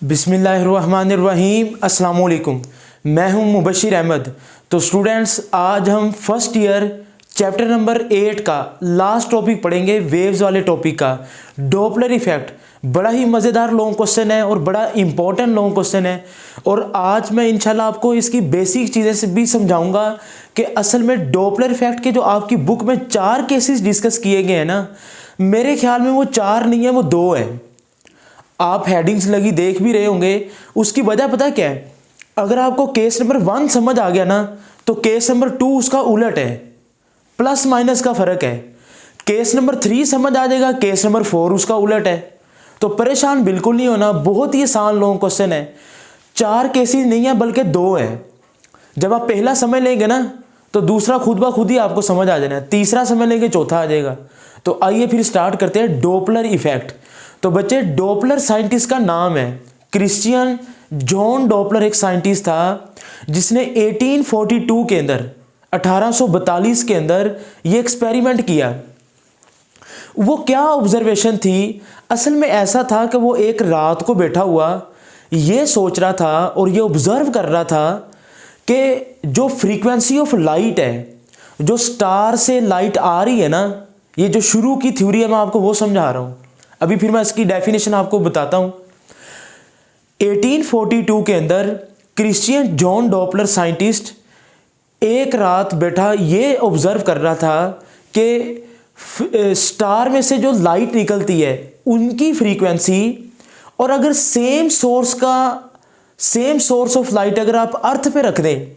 बिस्मिल्लाहिर्रहमानिर्रहीम अस्सलाम वालेकुम। मैं हूं मुबशिर अहमद। तो स्टूडेंट्स, आज हम फर्स्ट ईयर चैप्टर नंबर 8 का लास्ट टॉपिक पढ़ेंगे, वेव्स वाले टॉपिक का, डॉपलर इफेक्ट। बड़ा ही मज़ेदार लॉन्ग क्वेश्चन है और बड़ा इंपॉर्टेंट लॉन्ग क्वेश्चन है। और आज मैं इंशाल्लाह आपको इसकी बेसिक चीज़ें से भी समझाऊंगा कि असल में डॉपलर इफेक्ट के जो आपकी बुक में 4 केसेस डिस्कस किए गए हैं ना, मेरे ख्याल में वो 4 नहीं है, वो 2 है। आप हेडिंग्स लगी देख भी रहे होंगे। उसकी वजह पता क्या है? अगर आपको केस नंबर 1 समझ आ गया ना, तो केस नंबर 2 उसका उलट है, प्लस माइनस का फर्क है। केस नंबर 3 समझ आ जाएगा, केस नंबर 4 उसका उलट है। तो परेशान बिल्कुल नहीं होना, बहुत ही आसान लॉन्ग क्वेश्चन है। 4 केसेस नहीं है बल्कि 2 है। जब आप पहला समझ लेंगे ना, तो दूसरा खुद ब खुद ही आपको समझ आ जाना है, तीसरा समझ लेंगे चौथा आ जाएगा। तो आइए फिर स्टार्ट करते हैं डॉपलर इफेक्ट। तो बच्चे, डॉपलर साइंटिस्ट का नाम है क्रिश्चियन जॉन डॉपलर। एक साइंटिस्ट था जिसने 1842 के अंदर, 1842 के अंदर ये एक्सपेरिमेंट किया। वो क्या ऑब्जर्वेशन थी? असल में ऐसा था कि वो एक रात को बैठा हुआ ये सोच रहा था और ये ऑब्जर्व कर रहा था कि जो फ्रीक्वेंसी ऑफ लाइट है, जो स्टार से लाइट आ रही है ना, ये जो शुरू की थ्योरी है मैं आपको वो समझा रहा हूं। अभी फिर मैं इसकी डेफिनेशन आपको बताता हूं। 1842 के अंदर क्रिश्चियन जॉन डॉपलर साइंटिस्ट एक रात बैठा ये ऑब्जर्व कर रहा था कि स्टार में से जो लाइट निकलती है उनकी फ्रीक्वेंसी, और अगर सेम सोर्स ऑफ लाइट अगर आप अर्थ पे रख दें,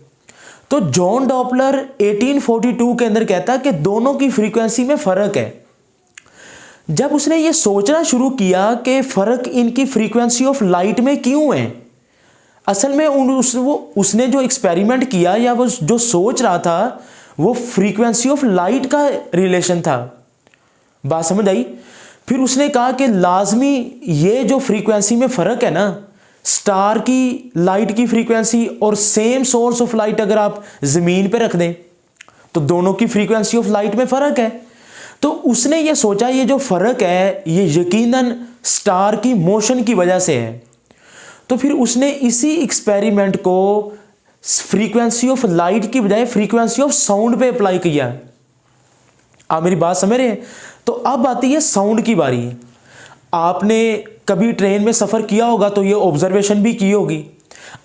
तो जॉन डॉपलर 1842 के अंदर कहता है कि दोनों की फ्रीक्वेंसी में फर्क है। जब उसने ये सोचना शुरू किया कि फर्क इनकी फ्रीक्वेंसी ऑफ लाइट में क्यों है, असल में उसने जो एक्सपेरिमेंट किया या वो जो सोच रहा था वो फ्रीक्वेंसी ऑफ लाइट का रिलेशन था। बात समझ आई? फिर उसने कहा कि लाजमी ये जो फ्रीक्वेंसी में फर्क है ना, स्टार की लाइट की फ्रीक्वेंसी और सेम सोर्स ऑफ लाइट अगर आप जमीन पे रख दें, तो दोनों की फ्रीक्वेंसी ऑफ लाइट में फर्क है। तो उसने ये सोचा ये जो फर्क है ये यकीनन स्टार की मोशन की वजह से है। तो फिर उसने इसी एक्सपेरिमेंट को फ्रीक्वेंसी ऑफ लाइट की बजाय फ्रीक्वेंसी ऑफ साउंड पे अप्लाई किया। आप मेरी बात समझ रहे हैं? तो अब आती है साउंड की बारी। आपने कभी ट्रेन में सफर किया होगा तो ये ऑब्जर्वेशन भी की होगी।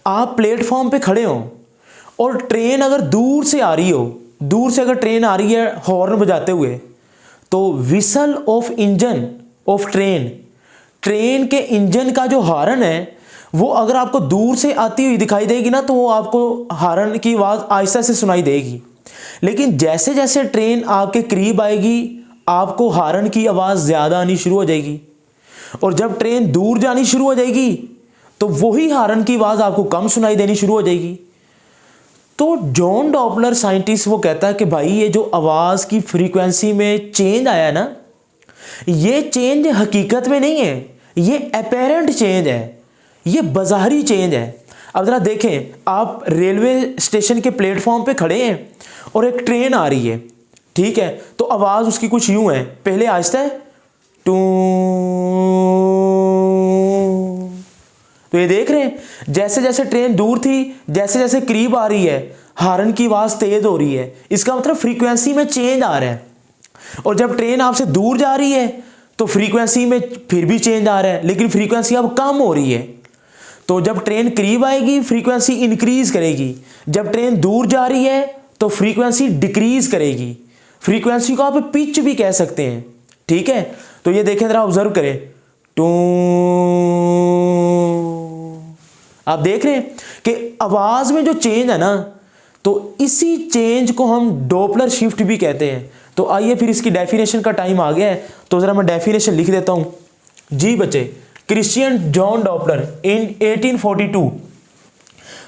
आप प्लेटफॉर्म पे खड़े हो और ट्रेन अगर दूर से आ रही हो, दूर से अगर ट्रेन आ रही है हॉर्न बजाते हुए, तो whistle of engine of train के इंजन का जो हॉर्न है वो अगर आपको दूर से आती हुई दिखाई देगी ना, तो वो आपको हॉर्न की आवाज़ आहिस्ता से सुनाई देगी। लेकिन जैसे जैसे ट्रेन आपके करीब आएगी, आपको हॉर्न की आवाज़ ज़्यादा आनी शुरू हो जाएगी, और जब ट्रेन दूर जानी शुरू हो जाएगी तो वही हॉर्न की आवाज़ आपको कम सुनाई देनी शुरू हो जाएगी। तो जॉन डॉपलर साइंटिस्ट वो कहता है कि भाई ये जो आवाज़ की फ्रीक्वेंसी में चेंज आया ना, ये चेंज हकीकत में नहीं है, ये अपेरेंट चेंज है, ये बाज़ारी चेंज है। अब ज़रा देखें, आप रेलवे स्टेशन के प्लेटफॉर्म पे खड़े हैं और एक ट्रेन आ रही है, ठीक है? तो आवाज़ उसकी कुछ यूँ है, पहले आहिस्ता है टू, तो ये देख रहे हैं जैसे जैसे ट्रेन दूर थी, जैसे जैसे करीब आ रही है हॉर्न की आवाज़ तेज हो रही है। इसका मतलब फ्रीक्वेंसी में चेंज आ रहा है। और जब ट्रेन आपसे दूर जा रही है तो फ्रीक्वेंसी में फिर भी चेंज आ रहा है, लेकिन फ्रीक्वेंसी अब कम हो रही है। तो जब ट्रेन करीब आएगी फ्रीक्वेंसी इंक्रीज करेगी, जब ट्रेन दूर जा रही है तो फ्रीक्वेंसी डिक्रीज करेगी। फ्रीक्वेंसी को आप पिच भी कह सकते हैं, ठीक है? तो ये देखें, जरा ऑब्जर्व करें, टू। आप देख रहे हैं कि आवाज में जो चेंज है ना, तो इसी चेंज को हम डॉपलर शिफ्ट भी कहते हैं। तो आइए फिर इसकी डेफिनेशन का टाइम आ गया है, तो जरा मैं डेफिनेशन लिख देता हूं। जी बच्चे, क्रिश्चियन जॉन डॉपलर इन 1842।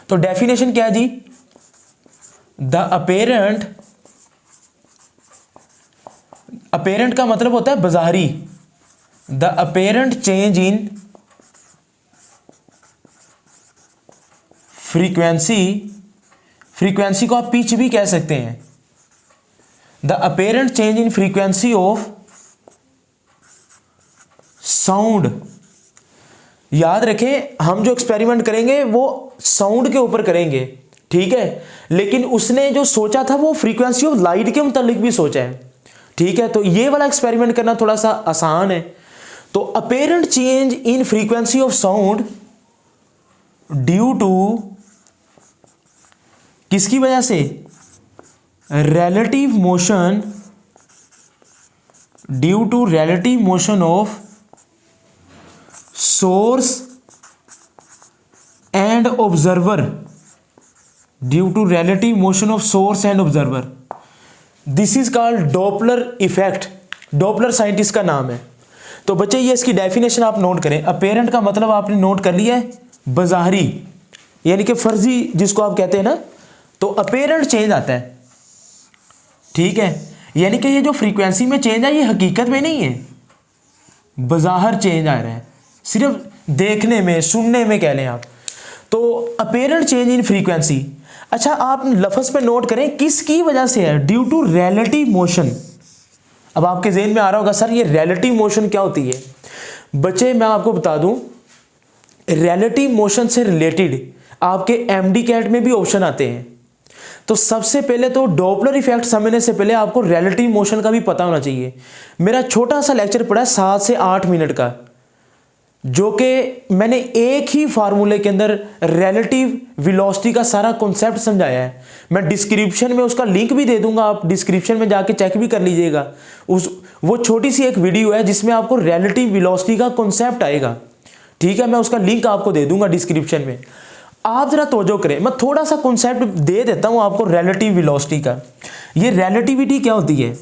तो डेफिनेशन क्या है जी? द अपेरेंट का मतलब होता है बाजारी। The apparent change in frequency को आप पिच भी कह सकते हैं। The apparent change in frequency of sound याद रखें हम जो एक्सपेरिमेंट करेंगे वो साउंड के ऊपर करेंगे, ठीक है, लेकिन उसने जो सोचा था वो फ्रीक्वेंसी ऑफ लाइट के मुतालिक भी सोचा है, ठीक है। तो ये वाला एक्सपेरिमेंट करना थोड़ा सा आसान है। तो apparent change in frequency of sound due to किसकी वजह से, relative motion, due to relative motion of source and observer, due to relative motion of source and observer. This is called Doppler effect. Doppler scientist का नाम है। तो बच्चे ये इसकी डेफिनेशन आप नोट करें। अपेरेंट का मतलब आपने नोट कर लिया है, बज़ाहिरी यानी कि फर्जी जिसको आप कहते हैं ना, तो अपेरेंट चेंज आता है, ठीक है, यानी कि ये जो फ्रीक्वेंसी में चेंज है ये हकीकत में नहीं है, बज़ाहिर चेंज आ रहा है, सिर्फ देखने में सुनने में कह लें आप। तो अपेरेंट चेंज इन फ्रीक्वेंसी, अच्छा आप लफ्ज़ पे नोट करें किसकी वजह से है, ड्यू टू रिलेटिव मोशन। अब आपके जेहन में आ रहा होगा सर ये रिलेटिव मोशन क्या होती है। बच्चे मैं आपको बता दूं, रिलेटिव मोशन से रिलेटेड आपके एमडी कैट में भी ऑप्शन आते हैं। तो सबसे पहले तो डॉपलर इफेक्ट समझने से पहले आपको रिलेटिव मोशन का भी पता होना चाहिए। मेरा छोटा सा लेक्चर पड़ा है 7 से 8 मिनट का, जो कि मैंने एक ही फार्मूले के अंदर रिलेटिव वेलोसिटी का सारा कॉन्सेप्ट समझाया है। मैं डिस्क्रिप्शन में उसका लिंक भी दे दूंगा, आप डिस्क्रिप्शन में जाके चेक भी कर लीजिएगा। वो छोटी सी एक वीडियो है जिसमें आपको रिलेटिव वेलोसिटी का कॉन्सेप्ट आएगा, ठीक है, मैं उसका लिंक आपको दे दूंगा डिस्क्रिप्शन में। आप जरा तवज्जो करें, मैं थोड़ा सा कॉन्सेप्ट दे देता हूं आपको रिलेटिव वेलोसिटी का। ये रिलेटिविटी क्या होती है,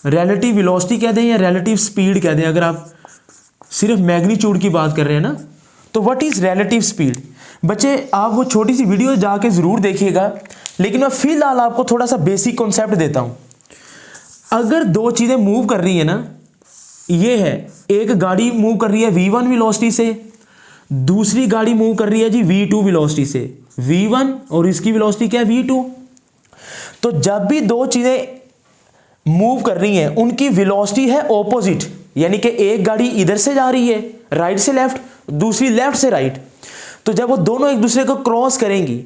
रिलेटिव वेलोसिटी कह दें या रिलेटिव स्पीड कह दें, अगर आप सिर्फ मैग्नीट्यूड की बात कर रहे हैं ना, तो व्हाट इज रिलेटिव स्पीड। बच्चे आप वो छोटी सी वीडियो जाके जरूर देखिएगा, लेकिन मैं फिलहाल आपको थोड़ा सा बेसिक कॉन्सेप्ट देता हूं। अगर दो चीजें मूव कर रही है ना, ये है एक गाड़ी मूव कर रही है v1 वेलोसिटी से, दूसरी गाड़ी मूव कर रही है जी v2 वेलोसिटी से। v1 और इसकी वेलोसिटी क्या है v2। तो जब भी दो चीजें मूव कर रही हैं उनकी वेलोसिटी है ऑपोजिट, यानी कि एक गाड़ी इधर से जा रही है राइट से लेफ्ट, दूसरी लेफ्ट से राइट। तो जब वो दोनों एक दूसरे को क्रॉस करेंगी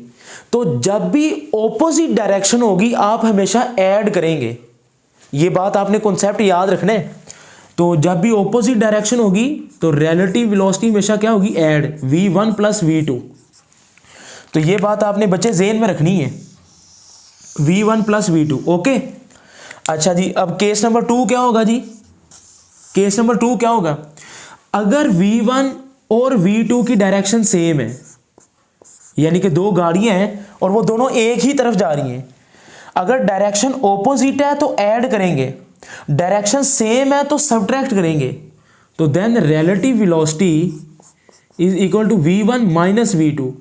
तो जब भी ऑपोजिट डायरेक्शन होगी आप हमेशा ऐड करेंगे। ये बात आपने कॉन्सेप्ट याद रखना है। तो जब भी ऑपोजिट डायरेक्शन होगी तो रिलेटिव वेलोसिटी हमेशा क्या होगी, ऐड v1 प्लस v2। तो ये बात आपने बच्चे जेहन में रखनी है, v1 प्लस v2, ओके। अच्छा जी, अब केस नंबर 2 क्या होगा जी, केस नंबर 2 क्या होगा, अगर v1 और v2 की डायरेक्शन सेम है, यानी कि दो गाड़ियां हैं और वो दोनों एक ही तरफ जा रही हैं। अगर डायरेक्शन ऑपोजिट है तो ऐड करेंगे, डायरेक्शन सेम है तो सब्ट्रैक्ट करेंगे। तो then relative velocity is equal to v1 minus v2,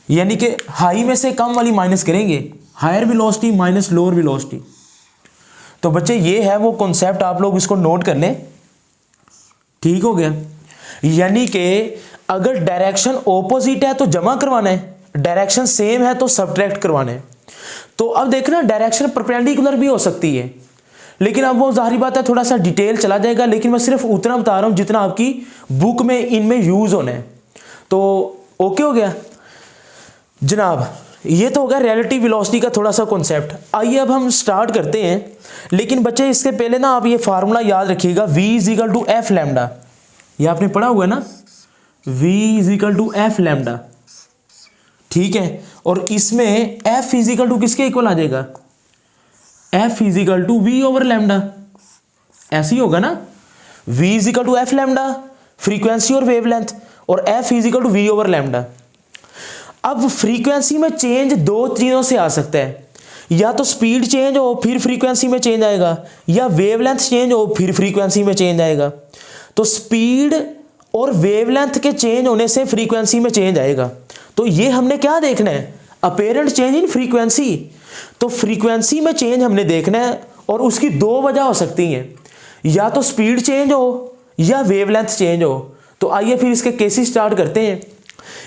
यानी कि हाई में से कम वाली माइनस करेंगे, higher velocity minus lower velocity. तो बच्चे ये है वो कॉन्सेप्ट, आप लोग इसको नोट कर लें, ठीक हो गया। यानी कि अगर डायरेक्शन ऑपोजिट है तो जमा करवाना है, डायरेक्शन सेम है तो सब्ट्रैक्ट करवाना है। तो अब देखना डायरेक्शन परपेंडिकुलर भी हो सकती है, लेकिन अब वो जाहिर बात है थोड़ा सा डिटेल चला जाएगा, लेकिन मैं सिर्फ उतना बता रहा हूं जितना आपकी बुक में इनमें यूज होना है। तो ओके हो गया जनाब, ये तो होगा रिलेटिव वेलोसिटी का थोड़ा सा कॉन्सेप्ट। आइए अब हम स्टार्ट करते हैं, लेकिन बच्चे इसके पहले ना आप ये फार्मूला याद रखिएगा, v is equal to f lambda. ये आपने पढ़ा हुआ है ना, v is equal to f lambda, ठीक है। और इसमें f इज इक्वल टू किसके इक्वल आ जाएगा, f is equal to v over lambda, ऐसे ही होगा ना, v is equal to f lambda frequency और वेवलेंथ, और f is equal to v over lambda. अब फ्रीक्वेंसी में चेंज दो चीजों से आ सकता है, या तो स्पीड चेंज हो फिर फ्रीक्वेंसी में चेंज आएगा, या वेवलेंथ चेंज हो फिर फ्रीक्वेंसी में चेंज आएगा। तो स्पीड और वेवलेंथ के चेंज होने से फ्रीक्वेंसी में चेंज आएगा। तो ये हमने क्या देखना है, अपेरेंट चेंज इन फ्रीक्वेंसी। तो फ्रीक्वेंसी में चेंज हमने देखना है, और उसकी दो वजह हो सकती हैं, या तो स्पीड चेंज हो या वेवलेंथ चेंज हो। तो आइए फिर इसके केसेस स्टार्ट करते हैं।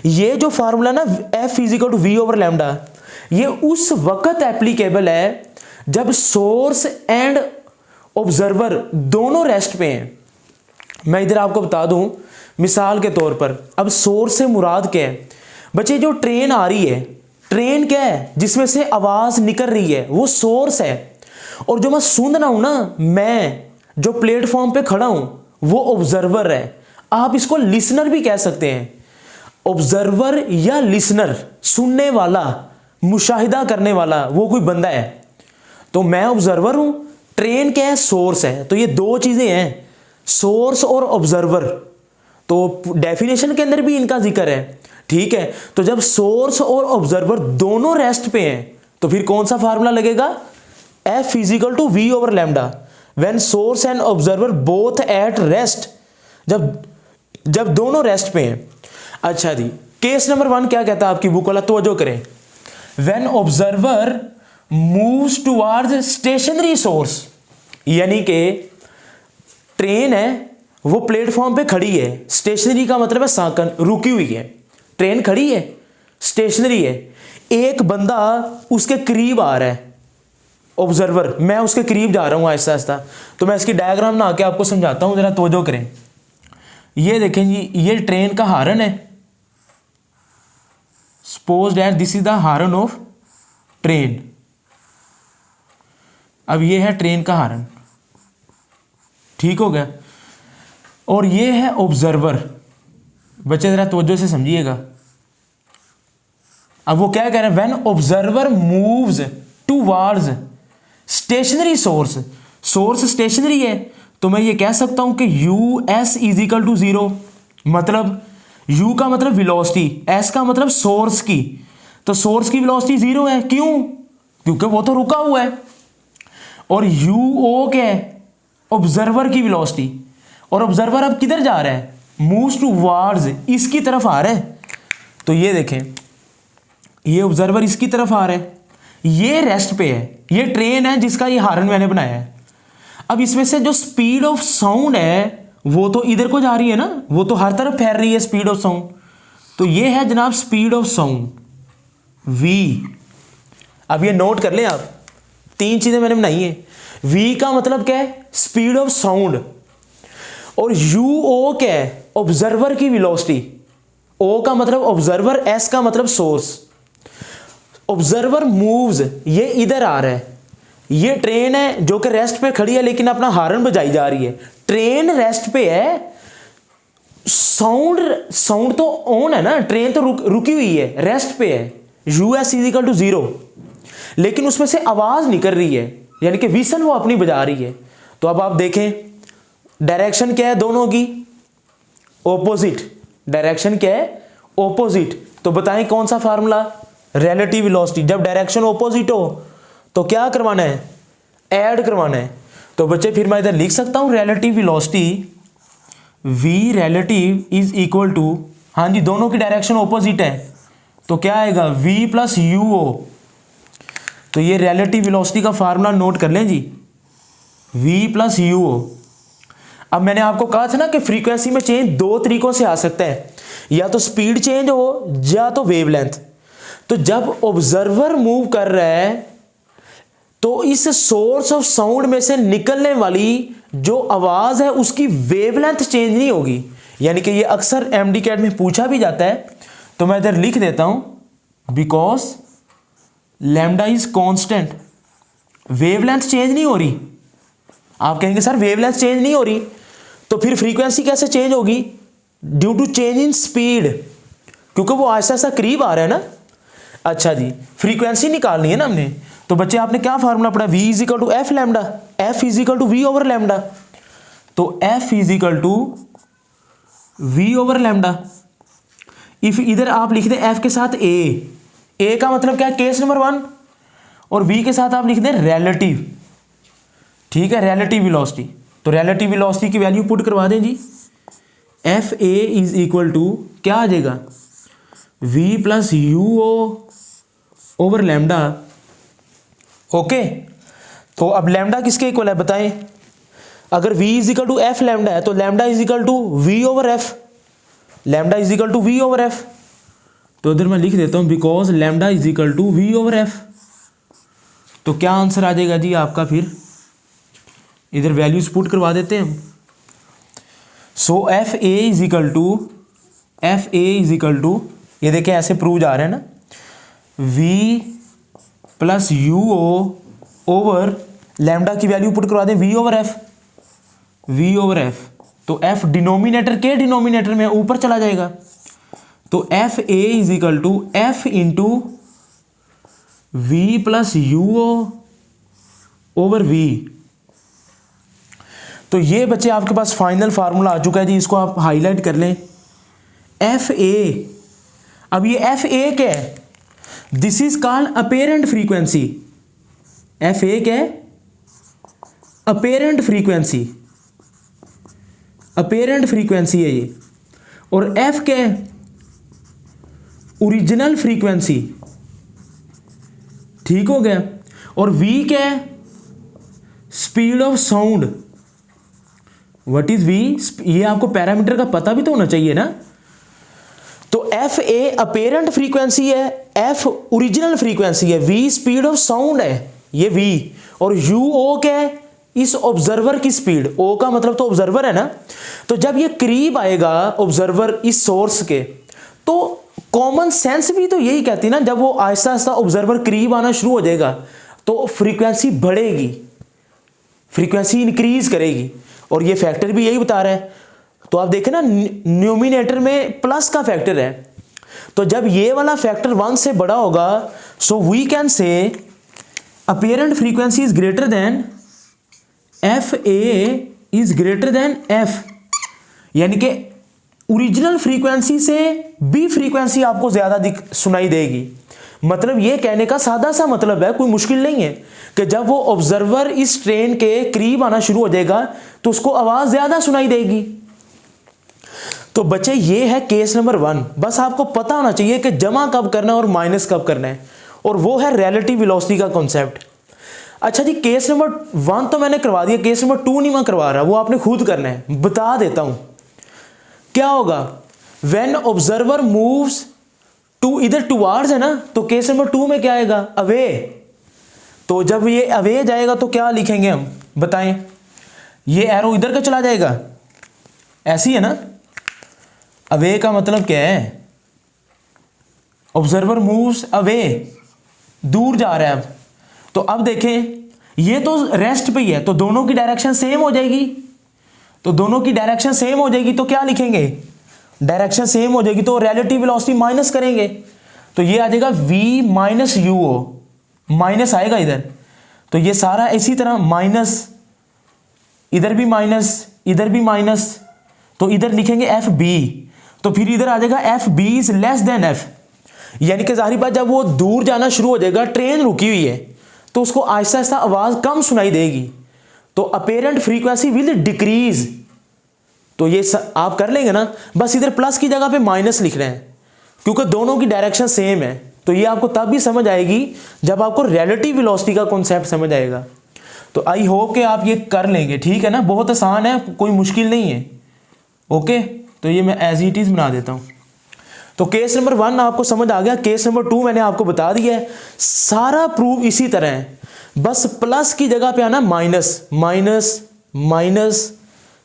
ये जो फार्मूला ना f is equal to v over lambda, ये उस वक्त एप्लीकेबल है जब सोर्स एंड ऑब्जर्वर दोनों रेस्ट पे हैं। मैं इधर आपको बता दूं, मिसाल के तौर पर अब सोर्स से मुराद क्या है बच्चे, जो ट्रेन आ रही है, ट्रेन क्या है जिसमें से आवाज़ निकल रही है, वो सोर्स है। और जो मैं सुन रहा हूं ना, मैं जो प्लेटफॉर्म पे खड़ा हूं वो ऑब्जर्वर है। आप इसको लिसनर भी कह सकते हैं। ऑब्जर्वर या लिसनर, सुनने वाला, मुशाहिदा करने वाला, वो कोई बंदा है। तो मैं ऑब्जर्वर हूं, ट्रेन क्या है, सोर्स है। तो ये दो चीजें हैं, सोर्स और ऑब्जर्वर। तो डेफिनेशन के अंदर भी इनका जिक्र है, ठीक है। तो जब सोर्स और ऑब्जर्वर दोनों रेस्ट पे हैं तो फिर कौन सा फार्मूला लगेगा, F is equal to V over lambda when source and observer both at rest, जब दोनों रेस्ट पे हैं। अच्छा जी, केस नंबर 1 क्या कहता है आपकी बुक वाला, तवज्जो करें। When observer moves towards stationary source, यानी कि ट्रेन है वो प्लेटफॉर्म पे खड़ी है, स्टेशनरी का मतलब है साकन, रुकी हुई है। ट्रेन खड़ी है, स्टेशनरी है, एक बंदा उसके करीब आ रहा है, ऑब्जर्वर, मैं उसके करीब जा रहा हूं आहिस्ता आहिस्ता। तो मैं इसकी डायग्राम ना आके आपको समझाता हूं, जरा तवज्जो करें। ये देखें जी, ये ट्रेन का हार्न है। Suppose that this is the horn of train. अब ये है ट्रेन का हार्न, ठीक हो गया। और ये है ऑब्जर्वर। बच्चे जरा तवज्जो से समझिएगा। अब वो क्या कह रहे हैं, when observer moves towards stationary source, source stationary है, तो मैं ये कह सकता हूं कि US इजिकल टू 0, मतलब U का मतलब वेलोसिटी, S का मतलब सोर्स की। तो सोर्स की वेलोसिटी 0 है, क्यों, क्योंकि वो तो रुका हुआ है। और UO क्या है, ऑब्जर्वर की वेलोसिटी। और ऑब्जर्वर अब किधर जा रहा है, मूव्स टुवर्ड्स, इसकी तरफ आ रहा है। तो ये देखें, ये ऑब्जर्वर इसकी तरफ आ रहा है, ये रेस्ट पे है, ये ट्रेन है जिसका ये हार्न मैंने बनाया है। अब इसमें से जो स्पीड ऑफ साउंड है वो तो इधर को जा रही है ना, वो तो हर तरफ फैल रही है स्पीड ऑफ साउंड। तो ये है जनाब स्पीड ऑफ साउंड V। अब ये नोट कर लें आप, 3 चीजें मैंने बनाई है। V का मतलब क्या है, स्पीड ऑफ साउंड। और UO क्या है, ऑब्जर्वर की वेलोसिटी। O का मतलब ऑब्जर्वर, S का मतलब सोर्स। ऑब्जर्वर मूव्स, ये इधर आ रहा है, ये ट्रेन है जो कि रेस्ट पे खड़ी है लेकिन अपना हार्न बजाई जा रही है। ट्रेन रेस्ट पे है, साउंड तो ऑन है ना, ट्रेन तो रुकी हुई है, रेस्ट पे है, US इजिकल टू 0, लेकिन उसमें से आवाज निकल रही है, यानी कि विसल वो अपनी बजा रही है। तो अब आप देखें डायरेक्शन क्या है दोनों की, ऑपोजिट। डायरेक्शन क्या है, ऑपोजिट। तो बताएं कौन सा फार्मूला, रिलेटिव वेलोसिटी। जब डायरेक्शन ऑपोजिट हो तो क्या करवाना है, ऐड करवाना है। तो बच्चे फिर मैं इधर लिख सकता हूं relative velocity V relative is equal to, हाँ जी दोनों की डायरेक्शन ऑपोजिट है, तो क्या आएगा V प्लस UO। तो ये रिलेटिव वेलोसिटी का फार्मूला नोट कर लें जी, V प्लस UO। अब मैंने आपको कहा था ना कि फ्रीक्वेंसी में चेंज 2 तरीकों से आ सकता है, या तो स्पीड चेंज हो या तो वेवलेंथ। तो जब ऑब्जर्वर मूव कर रहा है तो इस सोर्स ऑफ साउंड में से निकलने वाली जो आवाज है उसकी वेवलेंथ चेंज नहीं होगी। यानी कि ये अक्सर MD-CAT में पूछा भी जाता है, तो मैं इधर लिख देता हूं, because lambda is constant, wavelength change नहीं हो रही। आप कहेंगे सर वेवलेंथ चेंज नहीं हो रही, तो फिर फ्रीक्वेंसी कैसे चेंज होगी, due to change in speed, क्योंकि वो ऐसा ऐसा करीब आ रहा है ना। अच्छा जी, फ्रीक्वेंसी निकालनी है ना हमने, तो बच्चे आपने क्या फार्मूला पढ़ा, V is equal to F lambda, F is equal to V over lambda. तो F is equal to V over lambda. If इधर आप लिख दें F के साथ A का मतलब क्या है, केस नंबर 1, और V के साथ आप लिख दें रिलेटिव, ठीक है, रिलेटिव वेलोसिटी। तो रिलेटिव वेलोसिटी की वैल्यू पुट करवा दें जी, FA इज इक्वल टू क्या आ जाएगा, V plus UO over lambda. Okay, तो अब लैम्डा किसके इक्वल है बताएं, अगर V is equal to F lambda है तो lambda is equal to V over F, lambda is equal to V over F। तो इधर मैं लिख देता हूं because lambda is equal to V over F। तो क्या आंसर आ जाएगा जी आपका, फिर इधर वैल्यूज पुट करवा देते हैं हम। So F A is equal to ये देखें ऐसे प्रूव जा रहे हैं ना, v plus u o over lambda की वैल्यू पुट करवा दें v ओवर एफ, तो f डिनोमिनेटर के डिनोमिनेटर में ऊपर चला जाएगा, तो F A is equal to F into v plus u over v. तो ये बच्चे आपके पास फाइनल फार्मूला आ चुका है जी, इसको आप हाईलाइट कर लें। एफ ए, अब ये एफ ए क्या है? This is called apparent frequency. F A क्या है? अपेरेंट फ्रीक्वेंसी, अपेरेंट फ्रीक्वेंसी है ये। और एफ क्या है? ओरिजिनल फ्रीक्वेंसी, ठीक हो गया। और वी क्या है? Speed of sound. What is v? ये आपको पैरामीटर का पता भी तो होना चाहिए ना। तो एफ ए अपेरेंट फ्रीक्वेंसी है, एफ ओरिजिनल फ्रीक्वेंसी है, वी स्पीड ऑफ साउंड है, ये वी। और यू ओ क्या है? इस ऑब्जर्वर की स्पीड। ओ का मतलब तो ऑब्जर्वर है ना। तो जब ये करीब आएगा ऑब्जर्वर इस सोर्स के, तो कॉमन सेंस भी तो यही कहती है ना, जब वो आहिस्ता आहिस्ता ऑब्जर्वर करीब आना शुरू हो जाएगा तो फ्रीक्वेंसी बढ़ेगी, फ्रीक्वेंसी इंक्रीज करेगी। और ये फैक्टर भी यही बता रहा है। तो आप देखें ना, न्यूमिनेटर में प्लस का फैक्टर है, तो जब ये वाला फैक्टर 1 से बड़ा होगा, so we can say apparent frequency is greater than f A is greater than f, यानी कि ओरिजिनल फ्रीक्वेंसी से बी फ्रीक्वेंसी आपको ज्यादा सुनाई देगी। मतलब ये कहने का सादा सा मतलब है, कोई मुश्किल नहीं है, कि जब वो ऑब्जर्वर इस ट्रेन के करीब आना शुरू हो जाएगा तो उसको आवाज ज्यादा सुनाई देगी। तो बच्चे ये है केस नंबर 1। बस आपको पता होना चाहिए कि जमा कब करना है और माइनस कब करना है, और वो है रिलेटिव वेलोसिटी का कॉन्सेप्ट। अच्छा जी, केस नंबर 1 तो मैंने करवा दिया, केस नंबर 2 नहीं मैं करवा रहा, वो आपने खुद करना है। बता देता हूं क्या होगा। व्हेन ऑब्जर्वर मूव्स टू इधर टुवार्ड्स है ना, तो केस नंबर 2 में क्या आएगा? अवे। तो जब ये अवे जाएगा तो क्या लिखेंगे हम, बताएं? ये एरो इधर का चला जाएगा, ऐसी है ना। अवे का मतलब क्या है? ऑब्जर्वर मूव्स अवे, दूर जा रहा है। अब तो अब देखें, ये तो रेस्ट पे ही है, तो दोनों की डायरेक्शन सेम हो जाएगी। तो दोनों की डायरेक्शन सेम हो जाएगी तो क्या लिखेंगे? डायरेक्शन सेम हो जाएगी तो रिलेटिव वेलोसिटी माइनस करेंगे, तो ये आ जाएगा v minus u o, minus आएगा इधर। तो ये सारा इसी तरह माइनस, इधर भी माइनस, इधर भी माइनस, तो इधर लिखेंगे एफ बी। तो फिर इधर आ जाएगा f b is less than f, यानी कि जाहिर बात जब वो दूर जाना शुरू हो जाएगा, ट्रेन रुकी हुई है, तो उसको आहिस्ता आहिस्ता आवाज कम सुनाई देगी, तो अपेरेंट फ्रीक्वेंसी विल डिक्रीज। तो ये आप कर लेंगे ना, बस इधर प्लस की जगह पे माइनस लिख रहे हैं क्योंकि दोनों की डायरेक्शन सेम है। तो ये आपको तब भी समझ आएगी जब आपको रिलेटिव वेलोसिटी का कॉन्सेप्ट समझ आएगा। तो आई होप कि आप ये कर लेंगे, ठीक है ना। बहुत आसान है, कोई मुश्किल नहीं है। ओके, तो ये मैं एज इट इज बना देता हूं। तो केस नंबर 1 आपको समझ आ गया। केस नंबर 2 मैंने आपको बता दिया है। सारा प्रूफ इसी तरह है, बस प्लस की जगह पे आना minus, minus minus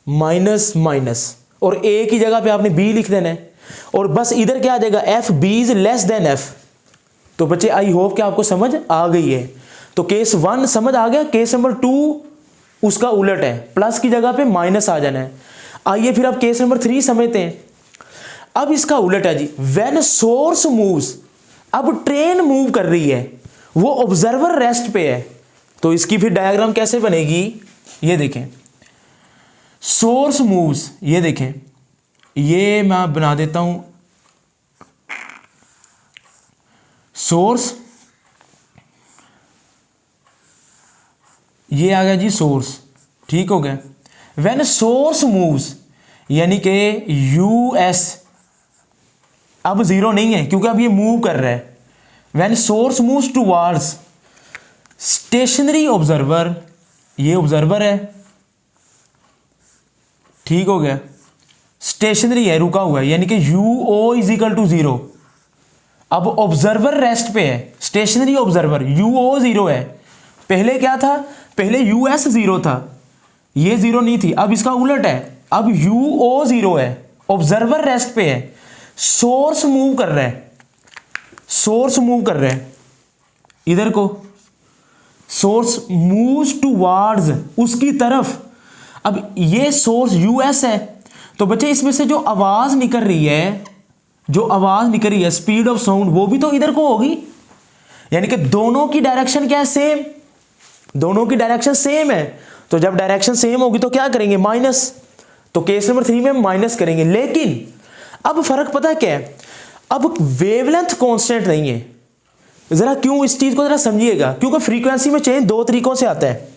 minus minus, और ए की जगह पे आपने बी लिख देना है, और बस इधर क्या आ जाएगा? F b is less than f. तो बच्चे आई होप कि आपको समझ आ गई है। तो केस 1 समझ आ गया। केस नंबर 2 उसका उलट है, प्लस की जगह पे माइनस आ जाना है। आइए फिर अब केस नंबर 3 समझते हैं। अब इसका उलट है जी, व्हेन सोर्स मूव्स, अब ट्रेन मूव कर रही है, वो ऑब्जर्वर रेस्ट पे है, तो इसकी फिर डायग्राम कैसे बनेगी? ये देखें, सोर्स मूव्स, ये देखें, ये मैं बना देता हूं सोर्स, ये आ गया जी सोर्स, ठीक हो गया। व्हेन सोर्स मूव्स, यानी कि यूएस अब जीरो नहीं है क्योंकि अब ये मूव कर रहा है। When source moves towards stationary observer, ये ऑब्जर्वर है, ठीक हो गया, स्टेशनरी है, रुका हुआ है, यानी कि u o is equal to 0। अब ऑब्जर्वर रेस्ट पे है, स्टेशनरी ऑब्जर्वर, यू ओ 0 है। पहले क्या था? पहले यूएस 0 था, ये 0 नहीं थी। अब इसका उलट है, अब UO0 है, ऑब्जर्वर रेस्ट पे है, सोर्स मूव कर रहा है, सोर्स मूव कर रहा है इधर को, सोर्स मूव्स टुवर्ड्स उसकी तरफ। अब ये सोर्स US है, तो बच्चे इसमें से जो आवाज निकल रही है, जो आवाज निकल रही है स्पीड ऑफ साउंड, वो भी तो इधर को होगी। यानी कि दोनों की डायरेक्शन क्या है, सेम, दोनों की डायरेक्शन सेम है। तो जब डायरेक्शन सेम होगी तो क्या करेंगे, माइनस। तो केस नंबर 3 में माइनस करेंगे। लेकिन अब फर्क पता क्या है, अब वेवलेंथ कांस्टेंट नहीं है। जरा क्यों, इस चीज को जरा समझिएगा, क्योंकि फ्रीक्वेंसी में चेंज दो तरीकों से आता है,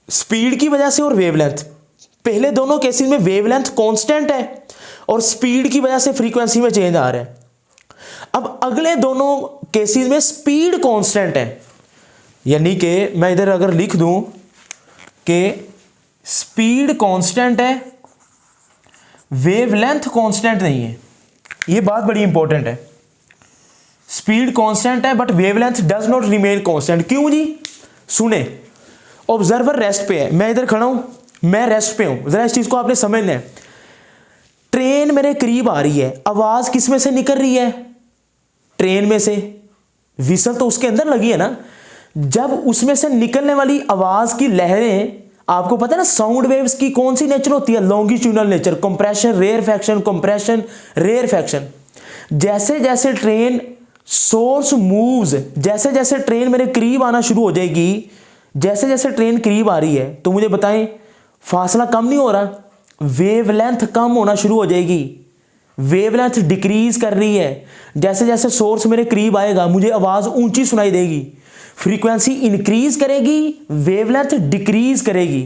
स्पीड की वजह से और वेवलेंथ। पहले दोनों केसेस में वेवलेंथ कांस्टेंट है और स्पीड की वजह से फ्रीक्वेंसी में चेंज आ रहा है। अब अगले दोनों केसेस में स्पीड कांस्टेंट है, यानी कि मैं इधर अगर लिख दूं कि स्पीड कांस्टेंट है, वेवलेंथ कांस्टेंट नहीं है। ये बात बड़ी इंपॉर्टेंट है, स्पीड कांस्टेंट है but wavelength does not remain constant. क्यों जी, सुने, ऑब्जर्वर रेस्ट पे है, मैं इधर खड़ा हूं, मैं रेस्ट पे हूं, जरा इस चीज को आपने समझना है। ट्रेन मेरे करीब आ रही है, आवाज किस में से निकल रही है, ट्रेन में से, विसल तो उसके अंदर लगी है ना। जब उसमें से निकलने वाली आवाज की लहरें, आपको पता है ना साउंड वेव्स की कौन सी नेचर होती है, longitudinal nature, compression rarefaction, compression rarefaction. जैसे जैसे ट्रेन सोर्स मूव्स, जैसे जैसे ट्रेन मेरे करीब आना शुरू हो जाएगी, जैसे जैसे ट्रेन करीब आ रही है, तो मुझे बताएं फासला कम नहीं हो रहा, वेवलेंथ कम होना शुरू हो जाएगी, वेवलेंथ डिक्रीज कर रही है। जैसे जैसे सोर्स मेरे करीब आएगा मुझे आवाज ऊंची सुनाई देगी, फ्रीक्वेंसी इंक्रीज करेगी, वेवलेंथ डिक्रीज करेगी।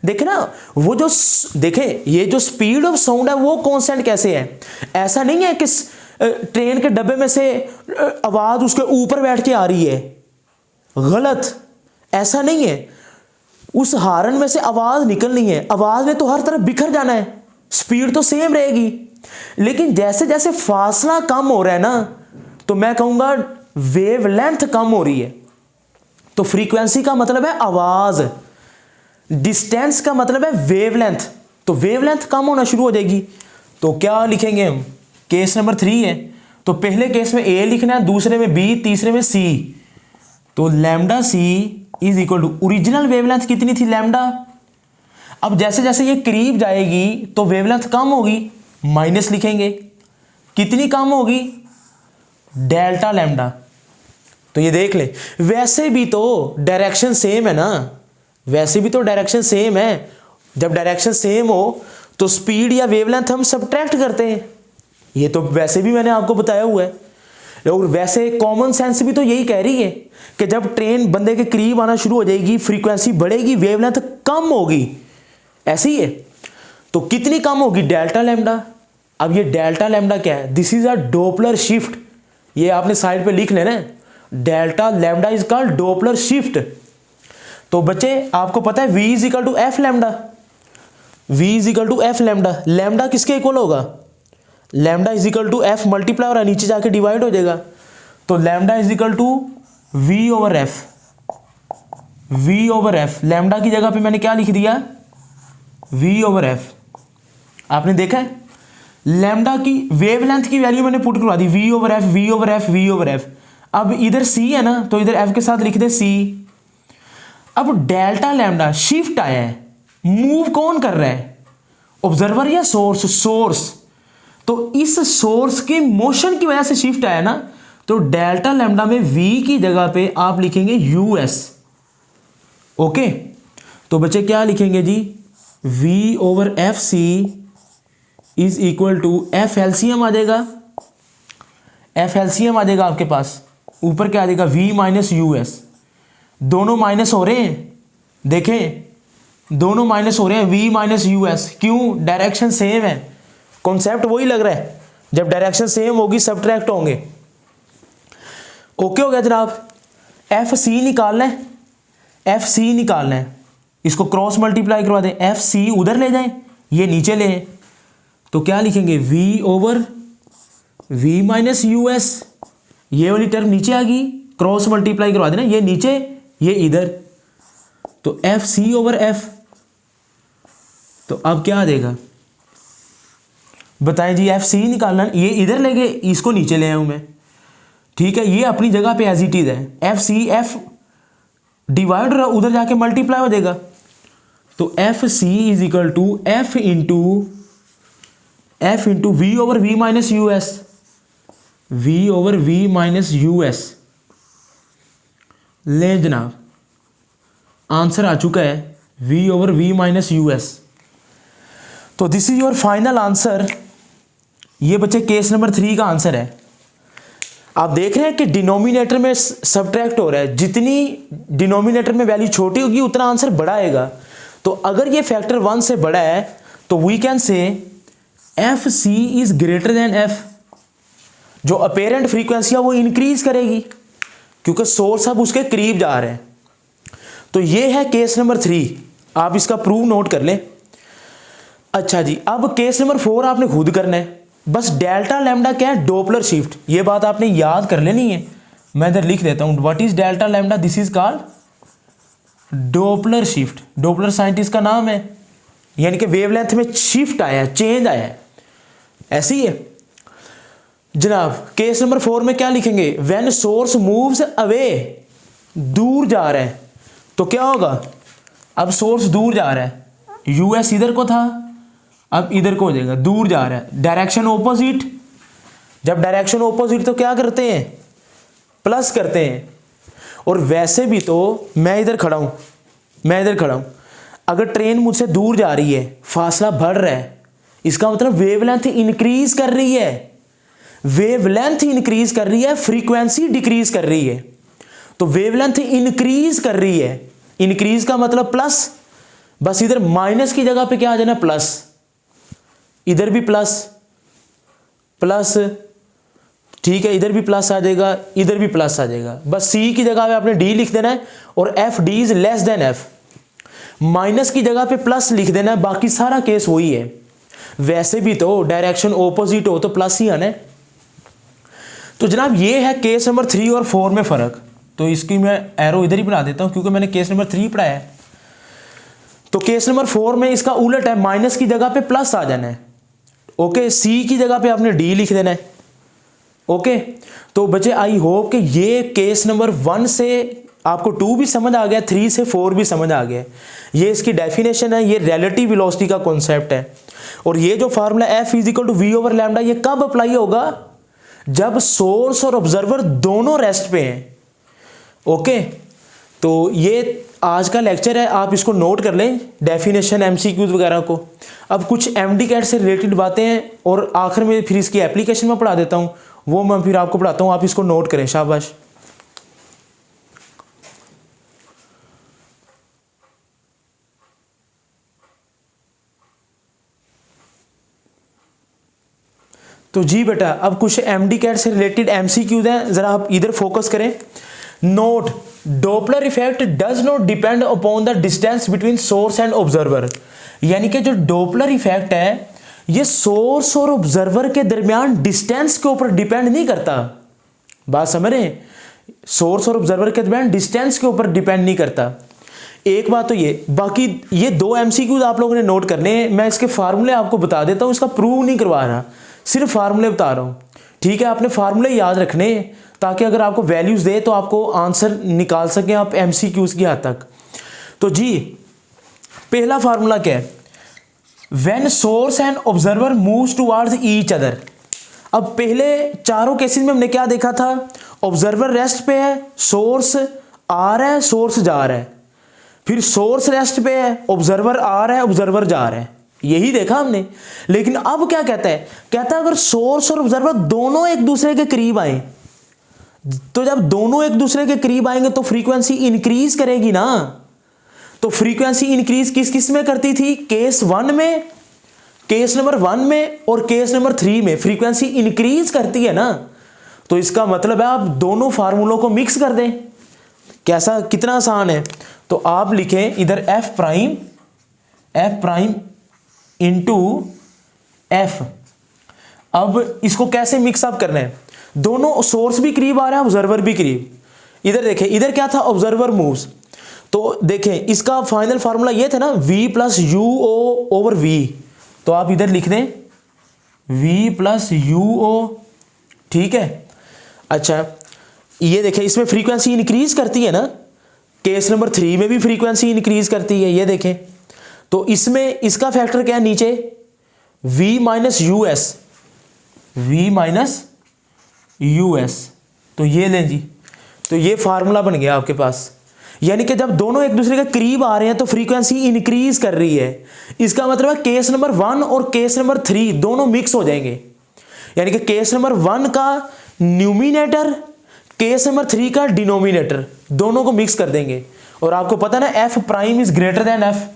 देखे ना, वो जो देखे ये जो स्पीड ऑफ साउंड है वो कांस्टेंट कैसे है। ऐसा नहीं है कि ट्रेन के डब्बे में से आवाज उसके ऊपर बैठ के आ रही है, गलत, ऐसा नहीं है। उस हारन में से आवाज निकलनी है, आवाज ने तो हर तरफ बिखर जाना है, स्पीड तो सेम रहेगी। लेकिन जैसे जैसे फासला कम हो रहा है ना, तो मैं कहूंगा वेवलेंथ कम हो रही है। तो फ्रीक्वेंसी का मतलब है आवाज, डिस्टेंस का मतलब है वेवलेंथ, तो वेवलेंथ कम होना शुरू हो जाएगी। तो क्या लिखेंगे हम, केस नंबर 3 है, तो पहले केस में A लिखना है, दूसरे में B, तीसरे में C। तो lambda C is equal to original wavelength कितनी थी, लैम्डा। अब जैसे जैसे ये करीब जाएगी तो वेवलेंथ कम होगी, माइनस लिखेंगे, कितनी कम होगी, डेल्टा लैम्डा। तो ये देख ले, वैसे भी तो डायरेक्शन सेम है ना, वैसे भी तो डायरेक्शन सेम है। जब डायरेक्शन सेम हो तो स्पीड या वेवलेंथ हम सबट्रैक्ट करते हैं, ये तो वैसे भी मैंने आपको बताया हुआ है। और वैसे कॉमन सेंस भी तो यही कह रही है कि जब ट्रेन बंदे के करीब आना शुरू हो जाएगी, फ्रीक्वेंसी बढ़ेगी, वेवलेंथ कम होगी, ऐसी है। तो कितनी कम होगी, डेल्टा लैम्डा। अब ये डेल्टा लैम्डा क्या है, this is a Doppler shift, ये आपने साइड पे लिख लेना है, delta lambda is called Doppler shift. तो बच्चे आपको पता है V is equal to f lambda, V is equal to f lambda. Lambda किसके इक्वल होगा, lambda is equal to f multiply और नीचे जाके डिवाइड हो जाएगा। तो lambda is equal to V over f, V over f. Lambda की जगह पे मैंने क्या लिख दिया, V ओवर एफ। आपने देखा है लैम्डा की वेवलेंथ की वैल्यू मैंने पुट करवा दी, V over f, V over f, V over F. अब इधर C है ना, तो इधर F के साथ लिख दे C। अब डेल्टा लैम्डा शिफ्ट आया है, मूव कौन कर रहा है, ऑब्जर्वर या सोर्स, सोर्स। तो इस सोर्स के मोशन की वजह से शिफ्ट आया ना, तो डेल्टा लैम्डा में V की जगह पे आप लिखेंगे US। ओके, तो बच्चे क्या लिखेंगे जी, V over F C is equal to F LCM आ जाएगा, एफ एलसीएम आ जाएगा आपके पास, ऊपर क्या आ जाएगा V माइनस US। दोनों माइनस हो रहे हैं, देखें दोनों माइनस हो रहे हैं, V माइनस US। क्यों, डायरेक्शन सेम है, कॉन्सेप्ट वही लग रहा है, जब डायरेक्शन सेम होगी सबट्रैक्ट होंगे। ओके हो गया जनाब। FC निकालना है, FC निकालना है, इसको क्रॉस मल्टीप्लाई करवा दें, FC उधर ले जाएं, ये नीचे ले आए, तो क्या लिखेंगे V over V minus US। ये वाली टर्म नीचे आ गई, क्रॉस मल्टीप्लाई करवा देना, ये नीचे ये इधर, तो FC ओवर F। तो अब क्या आ जाएगा बताएं जी, एफ सी निकालना, ये इधर ले गए, इसको नीचे ले आऊँ मैं, ठीक है, ये अपनी जगह पे एज इट इज है, एफ सी एफ डिवाइड उधर जाके मल्टीप्लाई हो जाएगा, तो F C is equal to F into v over v minus u S, v over v minus u S. ले जनाब आंसर आ चुका है v over v minus u S. तो this is your final answer. ये बच्चे case number 3 का answer है। आप देख रहे हैं कि डिनोमिनेटर में सब्ट्रैक्ट हो रहा है, जितनी डिनोमिनेटर में वैल्यू छोटी होगी उतना आंसर बड़ा आएगा। तो अगर ये फैक्टर 1 से बड़ा है तो we can say f C is greater than f. जो अपेरेंट फ्रीक्वेंसी है वो इंक्रीज करेगी क्योंकि सोर्स अब उसके करीब जा रहे हैं। तो ये है केस नंबर 3, आप इसका प्रूफ नोट कर लें। अच्छा जी, अब केस नंबर 4 आपने खुद करना है। बस डेल्टा लैम्डा क्या है, डोपलर शिफ्ट, ये बात आपने याद कर लेनी है। मैं इधर लिख देता हूं, what is delta lambda, this is called Doppler shift. Doppler scientist का नाम है, यानी कि वेवलेंथ में शिफ्ट आया है, चेंज आया है, ऐसे ही है जनाब। केस नंबर 4 में क्या लिखेंगे, व्हेन सोर्स मूव्स अवे, दूर जा रहा है तो क्या होगा, अब सोर्स दूर जा रहा है, यूएस इधर को था अब इधर को हो जाएगा, दूर जा रहा है, डायरेक्शन ऑपोजिट। जब डायरेक्शन ऑपोजिट तो क्या करते हैं, प्लस करते हैं। और वैसे भी तो मैं इधर खड़ा हूं, अगर ट्रेन मुझसे दूर जा रही है, फासला बढ़ रहा है, इसका मतलब वेवलेंथ इंक्रीज कर रही है, वेवलेंथ इंक्रीज कर रही है, फ्रीक्वेंसी डिक्रीज कर रही है। तो वेवलेंथ इंक्रीज कर रही है, इंक्रीज का मतलब प्लस, बस इधर माइनस की जगह पे क्या आ जाना, प्लस, इधर भी प्लस प्लस, ठीक है, इधर भी प्लस आ जाएगा, इधर भी प्लस आ जाएगा। बस सी की जगह पे आपने डी लिख देना है और F D is less than F, minus की जगह पे प्लस लिख देना है, बाकी सारा केस वही है। वैसे भी तो डायरेक्शन ऑपोजिट हो तो प्लस ही आना है। तो जनाब ये है केस नंबर 3 और 4 में फर्क। तो इसकी मैं एरो इधर ही बना देता हूं क्योंकि मैंने केस नंबर 3 पढ़ाया है। तो केस नंबर 4 में इसका उलट है, माइनस की जगह पे प्लस आ जाना है, ओके, सी की जगह पे आपने डी लिख देना है, ओके। तो बच्चे आई होप कि ये केस नंबर 1 से आपको 2 भी समझ आ गया, 3 से 4 भी समझ आ गया। ये इसकी डेफिनेशन है, ये रिलेटिव वेलोसिटी का कॉन्सेप्ट है। और ये जो formula f is equal to v over lambda, ये कब अप्लाई होगा, जब सोर्स और ऑब्जर्वर दोनों रेस्ट पे हैं, ओके। तो ये आज का लेक्चर है, आप इसको नोट कर लें, डेफिनेशन, एमसीक्यूज वगैरह को। अब कुछ एमडी कैट से रिलेटेड बातें हैं और आखिर में फिर इसकी एप्लीकेशन में पढ़ा देता हूँ, वो मैं फिर आपको पढ़ाता हूँ, आप इसको नोट करें, शाबाश। तो जी बेटा, अब कुछ एमडी कैट से रिलेटेड एमसीक्यूज हैं, जरा आप इधर फोकस करें। Note, Doppler effect does not depend upon the distance between source and observer. यानी कि जो डॉपलर इफेक्ट है ये सोर्स और ऑब्जर्वर के दरमियान डिस्टेंस के ऊपर डिपेंड नहीं करता। बात समझ रहे हैं, सोर्स और ऑब्जर्वर के दरमियान डिस्टेंस के ऊपर डिपेंड नहीं करता। एक बात तो ये, बाकी ये 2 एमसीक्यूज आप लोगों ने नोट करने हैं। मैं इसके फार्मूले आपको बता देता हूँ, इसका प्रूव नहीं करवा रहा, सिर्फ फार्मूले बता रहा हूँ, ठीक है। आपने फार्मूले याद रखने ताकि अगर आपको वैल्यूज दे तो आपको आंसर निकाल सकें आप एमसीक्यूज की हद तक। तो जी पहला फार्मूला क्या है, when source and observer moves towards each other. अब पहले चारों केसेस में हमने क्या देखा था, ऑब्जर्वर रेस्ट पे है, सोर्स आ रहा है, सोर्स जा रहा है, फिर सोर्स रेस्ट पे है, ऑब्जर्वर आ रहा है, ऑब्जर्वर जा रहा है, यही देखा हमने। लेकिन अब क्या कहता है, कहता है अगर सोर्स और ऑब्जर्वर दोनों एक दूसरे के करीब आए, तो जब दोनों एक दूसरे के करीब आएंगे तो फ्रीक्वेंसी इंक्रीज करेगी ना। तो फ्रीक्वेंसी इंक्रीज किस किस में करती थी, केस 1 में, केस नंबर 1 में और केस नंबर 3 में फ्रीक्वेंसी इंक्रीज करती है ना। तो इसका मतलब है आप दोनों फार्मूलों को मिक्स कर दें। कैसा, कितना आसान है। तो आप लिखें इधर एफ प्राइम इंटू एफ। अब इसको कैसे मिक्सअप करना है, दोनों सोर्स भी करीब आ रहा है, ऑब्जर्वर भी करीब। इधर देखें, इधर क्या था, ऑब्जर्वर मूव्स, तो देखें इसका फाइनल फार्मूला ये था ना v plus u o over v, तो आप इधर लिख दें v प्लस यू ओ, ठीक है। अच्छा ये देखें इसमें फ्रीक्वेंसी इंक्रीज करती है ना, केस नंबर 3 में भी फ्रीक्वेंसी इंक्रीज करती है, ये देखें। तो इसमें इसका फैक्टर क्या है नीचे, v minus u S, v minus u S, तो ये लें जी, तो ये फार्मूला बन गया आपके पास। यानी कि जब दोनों एक दूसरे के करीब आ रहे हैं तो फ्रीक्वेंसी इंक्रीज कर रही है, इसका मतलब है केस नंबर 1 और केस नंबर 3 दोनों मिक्स हो जाएंगे। यानी कि केस नंबर 1 का न्यूमिनेटर, केस नंबर 3 का डिनोमिनेटर, दोनों को मिक्स कर देंगे। और आपको पता ना F prime is greater than F,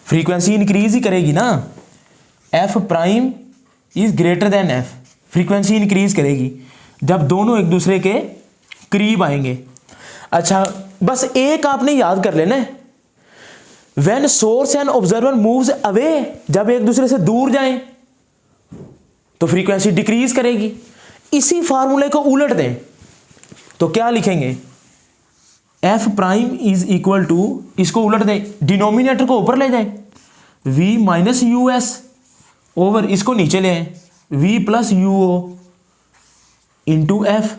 frequency increase ही करेगी ना, F prime is greater than F, frequency increase करेगी जब दोनों एक दूसरे के करीब आएंगे। अच्छा बस एक आपने याद कर लेना है, when source and observer moves away, जब एक दूसरे से दूर जाएं तो फ्रीक्वेंसी डिक्रीज करेगी। इसी फार्मूले को उलट दें तो क्या लिखेंगे, F prime is equal to, इसको उलट दें, डिनोमिनेटर को ऊपर ले जाएं, v minus u S over, इसको नीचे ले आए, v plus u o into F.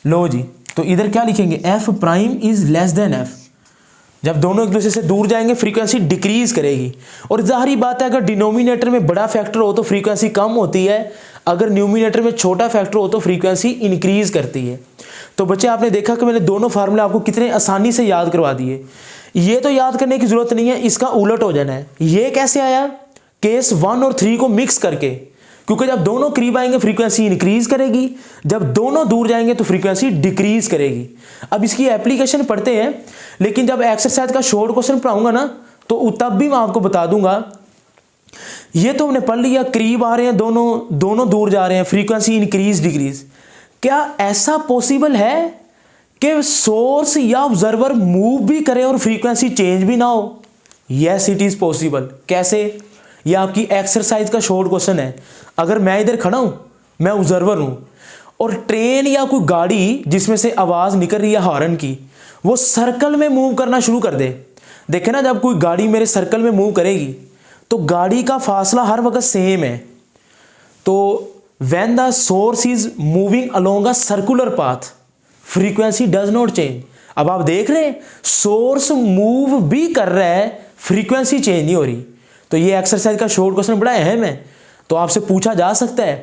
लो जी, तो इधर क्या लिखेंगे, F prime is less than F, जब दोनों एक दूसरे से दूर जाएंगे फ्रीक्वेंसी डिक्रीज करेगी। और जाहिर बात है अगर डिनोमिनेटर में बड़ा फैक्टर हो तो फ्रीक्वेंसी कम होती है, अगर न्यूमिनेटर में छोटा फैक्टर हो तो फ्रीक्वेंसी इंक्रीज करती है। तो बच्चे आपने देखा कि मैंने दोनों फार्मूले आपको कितने आसानी से याद करवा दिए। ये तो याद करने की जरूरत नहीं है, इसका उलट हो जाना है। ये कैसे आया, केस 1 और 3 को मिक्स करके, क्योंकि जब दोनों करीब आएंगे फ्रीक्वेंसी इंक्रीज करेगी, जब दोनों दूर जाएंगे तो फ्रीक्वेंसी डिक्रीज करेगी। अब इसकी एप्लीकेशन पढ़ते हैं, लेकिन जब एक्सरसाइज का शॉर्ट क्वेश्चन पढ़ाऊंगा ना तो तब भी मैं आपको बता दूंगा। ये तो हमने पढ़ लिया, करीब आ रहे हैं दोनों दूर जा रहे हैं, फ्रीक्वेंसी इंक्रीज डिक्रीज। क्या ऐसा पॉसिबल है कि सोर्स या ऑब्जर्वर मूव भी करे और फ्रीक्वेंसी चेंज भी ना हो? Yes it is possible. कैसे? यह आपकी एक्सरसाइज का शॉर्ट क्वेश्चन है। अगर मैं इधर खड़ा हूं, मैं ऑब्जर्वर हूं, और ट्रेन या कोई गाड़ी जिसमें से आवाज निकल रही है हॉर्न की, वो सर्कल में मूव करना शुरू कर दे। देखे ना, जब कोई गाड़ी मेरे सर्कल में मूव करेगी तो गाड़ी का फासला हर वक्त सेम है। तो when the source is moving along a circular path, frequency does not change. अब आप देख रहे हैं सोर्स मूव भी कर रहा है, फ्रीक्वेंसी चेंज नहीं हो रही। तो ये एक्सरसाइज का शॉर्ट क्वेश्चन बड़ा अहम है। तो आपसे पूछा जा सकता है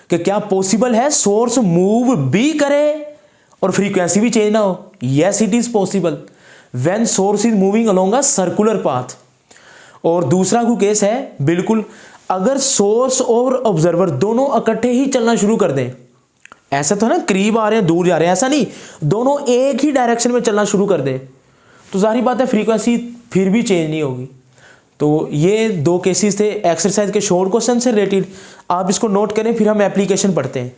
कि क्या पॉसिबल है सोर्स मूव भी करे और फ्रीक्वेंसी भी चेंज ना हो? Yes it is possible when source is moving along a circular path. और दूसरा को केस है, बिल्कुल अगर सोर्स और ऑब्जर्वर दोनों इकट्ठे ही चलना शुरू कर दें, ऐसा तो ना करीब आ रहे हैं दूर जा रहे हैं, ऐसा नहीं, दोनों एक ही डायरेक्शन में चलना शुरू कर दे, तो जाहिर बात है फ्रीक्वेंसी फिर भी चेंज नहीं होगी। तो ये दो केसेस थे एक्सरसाइज के शॉर्ट क्वेश्चन से रिलेटेड। आप इसको नोट करें, फिर हम एप्लीकेशन पढ़ते हैं।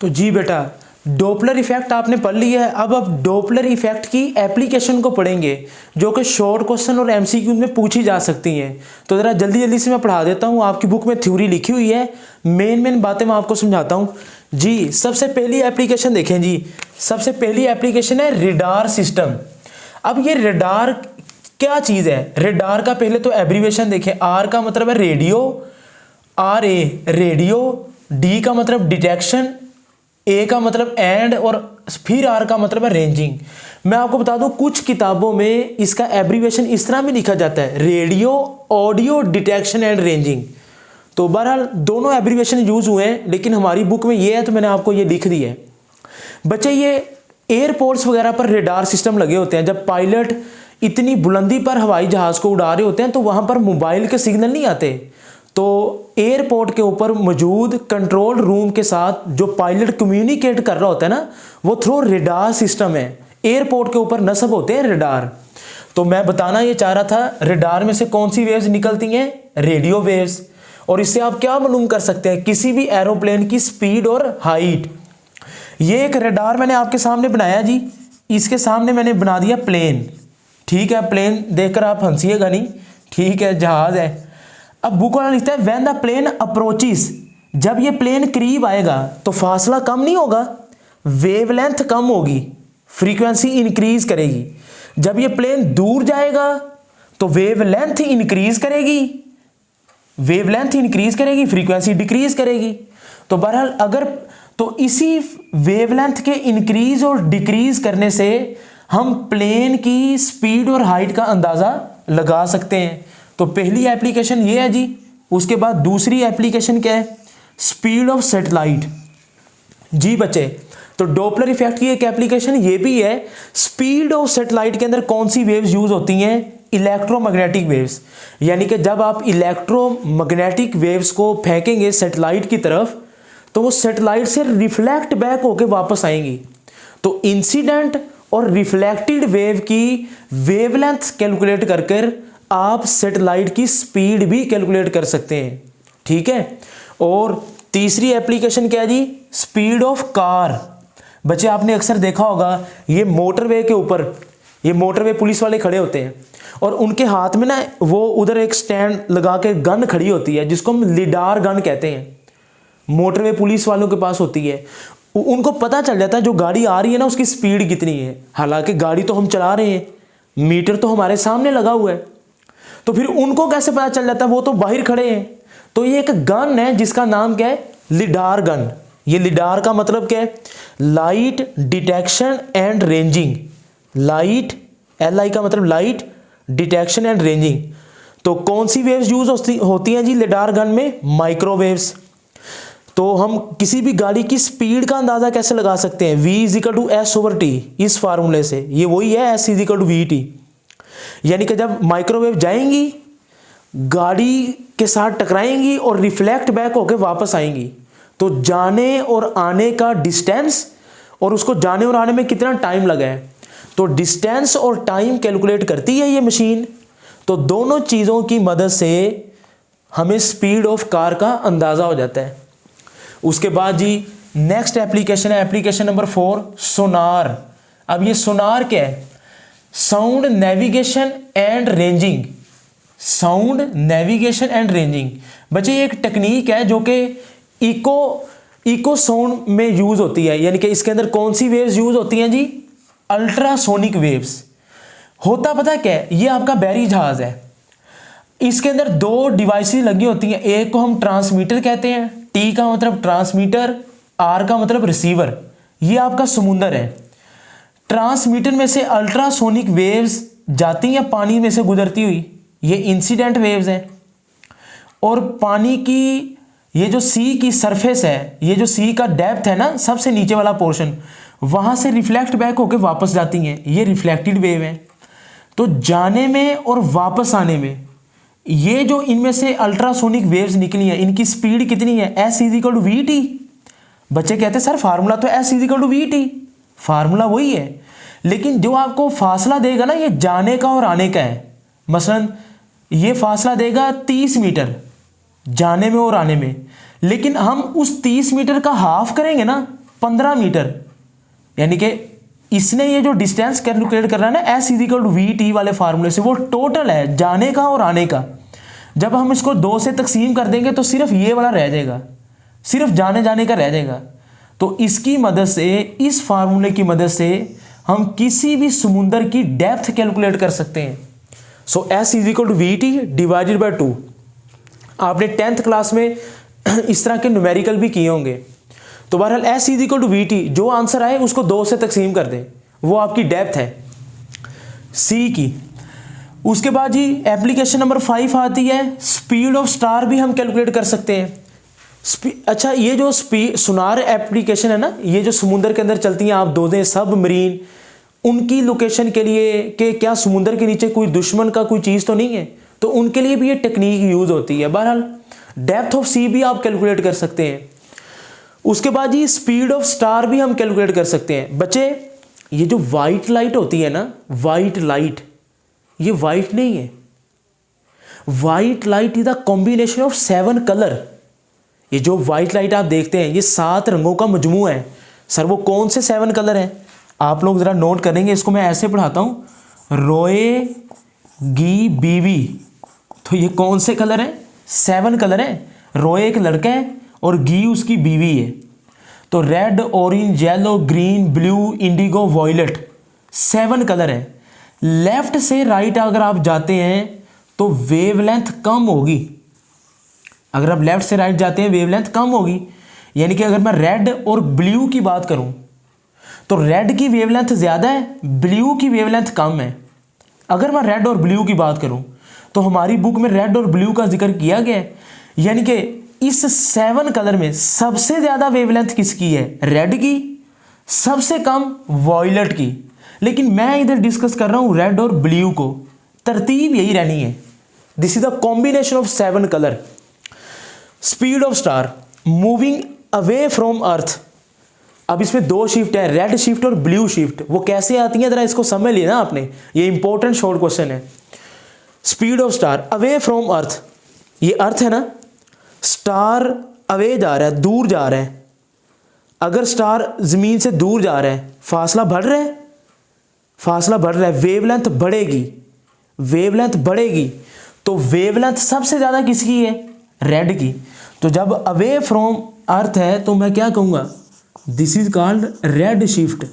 तो जी बेटा, डॉपलर इफेक्ट आपने पढ़ लिया है। अब आप डॉपलर इफेक्ट की एप्लीकेशन को पढ़ेंगे, जो कि शॉर्ट क्वेश्चन और एमसीक्यू में पूछी जा सकती हैं। तो ज़रा जल्दी जल्दी से मैं पढ़ा देता हूँ। आपकी बुक में थ्योरी लिखी हुई है, मेन बातें मैं आपको समझाता हूँ जी। सबसे पहली एप्लीकेशन देखें जी, सबसे पहली एप्लीकेशन है रेडार सिस्टम। अब ये रेडार क्या चीज़ है? रेडार का पहले तो एब्रीवेशन देखें। आर का मतलब है radio, R A radio, D का मतलब डिटेक्शन, ए का मतलब एंड, और फिर आर का मतलब है रेंजिंग। मैं आपको बता दूं कुछ किताबों में इसका एब्रीवेशन इस तरह भी लिखा जाता है, radio audio detection and ranging. तो बहरहाल दोनों एब्रीवेशन यूज हुए हैं, लेकिन हमारी बुक में ये है तो मैंने आपको ये लिख दिया है। बच्चे ये एयरपोर्ट्स वगैरह पर रेडार सिस्टम लगे होते हैं। जब पायलट इतनी बुलंदी पर हवाई जहाज को उड़ा रहे होते हैं तो वहां पर मोबाइल के सिग्नल नहीं आते। तो एयरपोर्ट के ऊपर मौजूद कंट्रोल रूम के साथ जो पायलट कम्युनिकेट कर रहा होता है ना, वो थ्रू रेडार सिस्टम है। एयरपोर्ट के ऊपर नस्ब होते हैं रेडार। तो मैं बताना ये चाह रहा था, रेडार में से कौन सी वेव्स निकलती हैं? Radio waves. और इससे आप क्या मालूम कर सकते हैं? किसी भी एरोप्लेन की स्पीड और हाइट। ये एक रेडार मैंने आपके सामने बनाया जी, इसके सामने मैंने बना दिया प्लेन। ठीक है, प्लेन देखकर आप हंसिएगा नहीं, ठीक है, जहाज है। अब बुक वाला लिखता है व्हेन द प्लेन अप्रोचेस, जब ये प्लेन करीब आएगा तो फासला कम नहीं होगा, वेवलेंथ कम होगी, फ्रीक्वेंसी इंक्रीज करेगी। जब ये प्लेन दूर जाएगा तो वेवलेंथ इंक्रीज करेगी, वेवलेंथ इंक्रीज करेगी, फ्रीक्वेंसी डिक्रीज करेगी। तो बहरहाल अगर तो इसी वेवलेंथ के इंक्रीज और डिक्रीज करने से हम प्लेन की स्पीड और हाइट का अंदाजा लगा सकते हैं। तो पहली एप्लीकेशन ये है जी। उसके बाद दूसरी एप्लीकेशन क्या है? Speed of satellite. जी बच्चे, तो डॉपलर इफेक्ट की एक एप्लीकेशन ये भी है। स्पीड ऑफ सैटेलाइट के अंदर कौन सी वेव्स यूज होती हैं? Electromagnetic waves. यानी कि जब आप इलेक्ट्रोमैग्नेटिक वेव्स को फेंकेंगे सैटेलाइट की तरफ तो वो सैटेलाइट से रिफ्लेक्ट बैक होके वापस आएंगी। तो इंसिडेंट और रिफ्लेक्टेड वेव की वेवलेंथ कैलकुलेट कर कर आप सैटेलाइट की स्पीड भी कैलकुलेट कर सकते हैं। ठीक है। और तीसरी एप्लीकेशन क्या है जी? Speed of car. बच्चे आपने अक्सर देखा होगा ये मोटरवे के ऊपर, ये मोटरवे पुलिस वाले खड़े होते हैं और उनके हाथ में ना वो उधर एक स्टैंड लगा के गन खड़ी होती है जिसको हम लिडार गन कहते हैं। मोटरवे पुलिस वालों के पास होती है। उनको पता चल जाता है जो गाड़ी आ रही है ना उसकी स्पीड कितनी है। हालांकि गाड़ी तो हम चला रहे हैं, मीटर तो हमारे सामने लगा हुआ है, तो फिर उनको कैसे पता चल जाता है? वो तो बाहर खड़े हैं। तो ये एक गन है जिसका नाम क्या है? Lidar gun. ये लिडार का मतलब क्या है? Light detection and ranging. Light, LI का मतलब लाइट डिटेक्शन एंड रेंजिंग। तो कौन सी वेव्स यूज होती हैं जी लिडार गन में? माइक्रोवेव्स। तो हम किसी भी गाड़ी की स्पीड का अंदाजा कैसे लगा सकते हैं? V=S/T, इस फार्मूले से। ये वही है S=VT। यानी कि जब माइक्रोवेव जाएंगी गाड़ी के साथ टकराएंगी और रिफ्लेक्ट बैक होकर वापस आएंगी, तो जाने और आने का डिस्टेंस और उसको जाने और आने में कितना टाइम लगा है, तो डिस्टेंस और टाइम कैलकुलेट करती है ये मशीन। तो दोनों चीज़ों की मदद से हमें स्पीड ऑफ कार का अंदाज़ा हो जाता है। उसके बाद जी नेक्स्ट एप्लीकेशन है एप्लीकेशन नंबर 4, सोनार। अब ये सोनार क्या है? Sound navigation and ranging. Sound navigation and ranging बच्चे ये एक टेक्निक है जो कि इको साउंड में यूज होती है। यानी कि इसके अंदर कौन सी वेव्स यूज होती हैं जी? Ultrasonic waves. होता पता क्या है? ये आपका बैरी जहाज है, इसके अंदर दो डिवाइसेस लगी होती हैं। एक को हम ट्रांसमीटर कहते हैं, T का मतलब ट्रांसमीटर, R का मतलब रिसीवर। ये आपका समुंदर है। ट्रांसमीटर में से अल्ट्रासोनिक वेव्स जाती हैं पानी में से गुजरती हुई, ये इंसिडेंट वेव्स हैं। और पानी की ये जो सी की सरफेस है, ये जो सी का डेप्थ है ना, सबसे नीचे वाला पोर्शन, वहां से रिफ्लेक्ट बैक होकर वापस जाती हैं, ये रिफ्लेक्टेड वेव है। तो जाने में और वापस आने में ये जो इनमें से अल्ट्रासोनिक वेव्स निकली हैं इनकी स्पीड कितनी है? S=VT। बच्चे कहते हैं सर फार्मूला तो S=VT, फार्मूला वही है, लेकिन जो आपको फासला देगा ना ये जाने का और आने का है। मसलन ये फासला देगा 30 मीटर जाने में और आने में, लेकिन हम उस 30 मीटर का हाफ करेंगे ना 15 मीटर। यानी कि इसने ये जो डिस्टेंस कैलकुलेट कर रहा है ना S=VT वाले फार्मूले से, वो टोटल है जाने का और आने का। जब हम इसको 2 से तकसीम कर देंगे तो सिर्फ ये वाला रह जाएगा, सिर्फ जाने जाने का रह जाएगा। तो इसकी मदद से, इस फार्मूले की मदद से हम किसी भी समुंदर की डेप्थ कैलकुलेट कर सकते हैं। सो S=VT डिवाइडेड बाय 2। आपने 10th क्लास में इस तरह के न्यूमेरिकल भी किए होंगे। तो बहरहाल S=VT, जो आंसर आए उसको 2 से तकसीम कर दें, वो आपकी डेप्थ है सी की। उसके बाद जी एप्लीकेशन नंबर 5 आती है स्पीड ऑफ स्टार भी हम कैलकुलेट कर सकते हैं। अच्छा, ये जो सोनार एप्लीकेशन है ना, ये जो समुंदर के अंदर चलती हैं, आप देखें सब मरीन, उनकी लोकेशन के लिए कि क्या समुंदर के नीचे कोई दुश्मन का कोई चीज़ तो नहीं है, तो उनके लिए भी ये टेक्निक यूज़ होती है। बहरहाल डेप्थ ऑफ सी भी आप कैलकुलेट कर सकते हैं। उसके बाद जी स्पीड ऑफ स्टार भी हम कैलकुलेट कर सकते हैं। बच्चे ये जो वाइट लाइट होती है ना, वाइट लाइट, ये वाइट नहीं है। White light is the combination of 7 colour. ये जो वाइट लाइट आप देखते हैं ये 7 रंगों का मजमू है। सर वो कौन से 7 कलर हैं? आप लोग जरा नोट करेंगे, इसको मैं ऐसे पढ़ाता हूँ, रोए गी बीवी। तो ये कौन से कलर हैं? 7 कलर हैं। रोए एक लड़का है और घी उसकी बीवी है। तो red, orange, yellow, green, blue, indigo, violet 7 colour है। लेफ्ट से राइट अगर आप जाते हैं तो वेवलेंथ कम होगी। अगर आप लेफ्ट से राइट जाते हैं वेवलेंथ कम होगी। यानी कि अगर मैं रेड और ब्लू की बात करूं तो रेड की वेवलेंथ ज़्यादा है, ब्लू की वेवलेंथ कम है। अगर मैं रेड और ब्लू की बात करूं तो हमारी बुक में रेड और ब्लू का जिक्र किया गया है। यानी कि इस 7 कलर में सबसे ज़्यादा वेवलेंथ किसकी है? रेड की, सबसे कम वॉयलेट की। लेकिन मैं इधर डिस्कस कर रहा हूं रेड और ब्लू को, तरतीब यही रहनी है। This is the combination of 7 colour. Speed of star moving away from earth. अब इसमें 2 शिफ्ट है, रेड शिफ्ट और ब्लू शिफ्ट। वो कैसे आती है जरा इसको समझ लिया ना आपने, ये इंपॉर्टेंट शॉर्ट क्वेश्चन है। Speed of star away from earth, ये अर्थ है ना, स्टार अवे जा रहा है, दूर जा रहा है। अगर स्टार जमीन से दूर जा रहा है, फासला बढ़ रहा है, फासला बढ़ रहा है, वेवलेंथ बढ़ेगी, वेवलेंथ बढ़ेगी। तो वेवलेंथ सबसे ज़्यादा किसकी है? रेड की। तो जब अवे फ्रॉम अर्थ है तो मैं क्या कहूँगा? This is called red shift.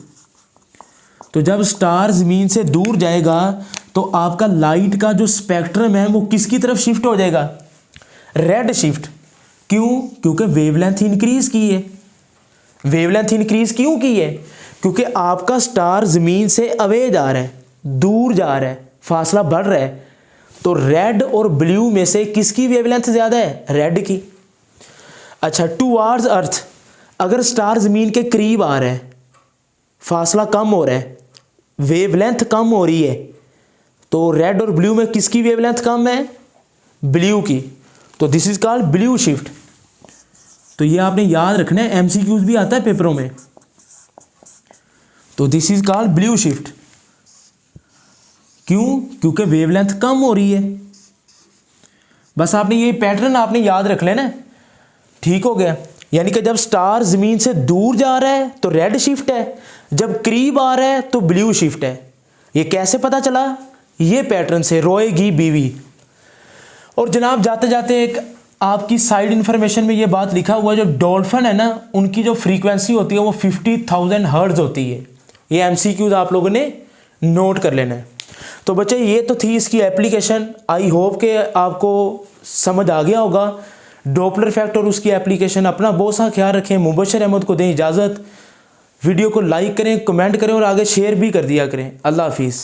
तो जब स्टार जमीन से दूर जाएगा तो आपका लाइट का जो स्पेक्ट्रम है वो किसकी तरफ शिफ्ट हो जाएगा? Red shift. क्यों? क्योंकि वेवलेंथ इंक्रीज की है। वेवलेंथ इंक्रीज क्यों की है? क्योंकि आपका स्टार जमीन से अवे जा रहा है, दूर जा रहा है, फासला बढ़ रहा है। तो रेड और ब्लू में से किसकी वेवलेंथ ज़्यादा है? रेड की। अच्छा, टुवार्ड्स अर्थ, अगर स्टार जमीन के करीब आ रहा है, फासला कम हो रहा है, वेवलेंथ कम हो रही है, तो रेड और ब्लू में किसकी वेवलेंथ कम है? ब्लू की। तो this is called blue shift. तो ये आपने याद रखना है, एमसीक्यूज भी आता है पेपरों में। तो this is called blue shift. क्यों? क्योंकि वेवलेंथ कम हो रही है। बस आपने ये पैटर्न आपने याद रख लेना, ठीक हो गया। यानी कि जब स्टार जमीन से दूर जा रहा है तो रेड शिफ्ट है, जब करीब आ रहा है तो ब्लू शिफ्ट है। ये कैसे पता चला? ये पैटर्न से, रोए घी बीवी। और जनाब जाते जाते एक आपकी साइड इंफॉर्मेशन में ये बात लिखा हुआ है, जो डॉल्फिन है ना, उनकी जो फ्रीक्वेंसी होती है वो 50,000 हर्ट्ज होती है। ये एमसीक्यूज आप लोगों ने नोट कर लेना है। तो बच्चे ये तो थी इसकी एप्लीकेशन। आई होप कि आपको समझ आ गया होगा डॉपलर इफेक्ट और उसकी एप्लीकेशन। अपना बहुत सा ख्याल रखें। मुबशर अहमद को दें इजाज़त। वीडियो को लाइक करें, कमेंट करें और आगे शेयर भी कर दिया करें। अल्लाह हाफिज़।